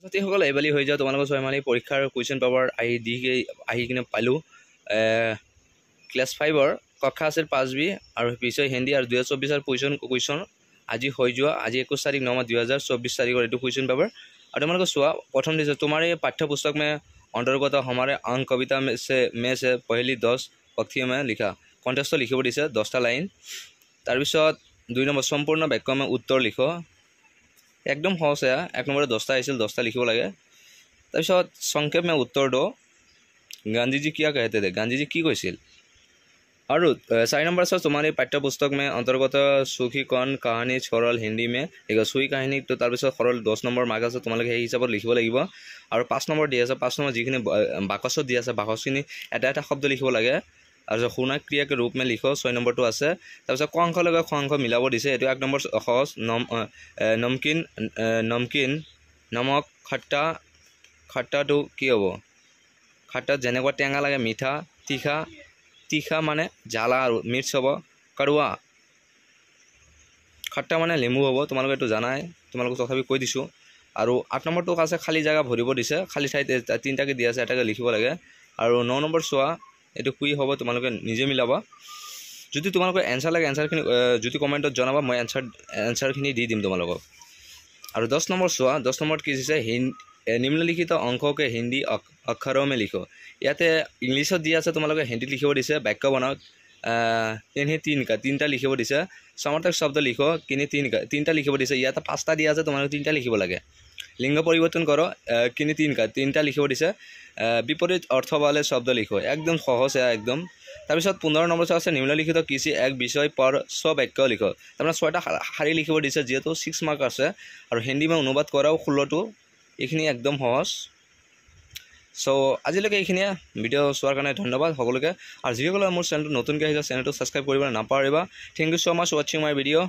ছাত্ৰীসকল এইবালি হৈ যাওঁ তোমালোকৰ 6 মাহিলী পৰীক্ষাৰ কুৱেশ্যন পেপাৰ আহি কিনে পালোঁ ক্লাছ 5-ৰ কক্ষা আছিল 5B আৰু পিছত হিন্দী আৰু 2024 কুৱেশ্যন আজি হৈ যোৱা আজি 21 तारीख 9 माह 2024 तारीख এইটো কুৱেশ্যন পেপাৰ আৰু তোমালোকে চোৱা প্ৰথম দিছে তোমাৰ এই পাঠ্য পুস্তক में अंतर्गत हमारे अंक कविता में से पहली 10 पंक्तियों में लिखा कॉन्टेक्स्ट लिखिब दिसे 10টা लाइन तार पिছত 2 নম্বৰ সম্পূৰ্ণ বাক্য में उत्तर लिख एकदम सहज है 1 নম্বৰ 10টা आइছিল 10টা लिखिब লাগে तार पिছত संक्षेप में उत्तर दो गांधी जी क्या कहते थे गांधी जी की কৈছিল और 4 नंबर से तुम्हारे पाठ्य पुस्तक में अंतर्गत सुखी कण कहानी सरल हिंदी में लिखा सुखी कहानी तो तार पिছত सरल 10 নম্বৰ मार्क আছে তোমালোকে এই হিচাপত লিখিব লাগিব और 5 নম্বৰ দিয়া আছে 5 নম্বৰ যিখিনি বাকছত দিয়া আছে বাকছখিনি এটা এটা শব্দ লিখিব লাগে और শুনা ক্রিয়া के रूप में लिखो 6 নম্বৰটো আছে তাৰ পিছত ক অংক লগে খ অংক মিলাব দিছে এটো 1 নম্বৰ সহজ নমকিন নমক খট্টাটো কি হ'ব খট্টা যেনেকুৱা টেঙা লাগে মিঠা तीखा माने জ্বালা और मिर्च हम कड़ुआ खट्टा माने लेमु हम तुम्हारे ये जानाई तुम्हारे तथापि कै दी और 8 नम्बर तो आसे खाली जगह भरिब दिसे खाली ठाई 3टा के दिया एटाके लिखिब लगे और 9 नम्बर चुआ ये कुई हम तुम्हारे निजे मिलाबा जो तुम्हारे एन्सार लगे एन्सारखिनि जो कमेन्टत जनाबा मैं एन्सारखिनि दी दिम तुम्हारे और 10 नम्बर चुआ 10 नम्बर कि निम्नलिखित अंक के हिंदी अक्षरों में लिखो इते इंग्लिशत दिया আছে তোমালোকে হিন্দীত লিখিব দিছে বাক্য বনাও কিনি 3টা লিখিব দিছে সমৰ্থক শব্দ লিখো কিনি 3টা লিখিব দিছে ইয়াতে 5টা দিয়া আছে তোমালোকে 3টা লিখিব লাগে লিঙ্গ পরিবর্তন করো কিনি 3টা লিখিব দিছে বিপরীত অর্থ वाले शब्द लिखो एकदम सहज है एकदम तार पिছত 15 নম্বৰ আছে নিম্নলিখিত किसी एक विषय पर स्वबाक्য लिखो তাৰমানে 6টা শাৰী লিখিব দিছে যেহেতু 6 মাৰ্ক আছে আৰু হিন্দী में অনুবাদ কৰাও 16টো এইখিনি একদম সহজ सो আজিলৈকে এইখিনিয়ে ভিডিও চোৱাৰ কাৰণে ধন্যবাদ সকলোকে আৰু যিসকলে মোৰ চেনেলটো নতুনকৈ আহিছে চেনেলটো সাবস্ক্ৰাইব কৰিব নাপাহৰিবা thank you so much watching my video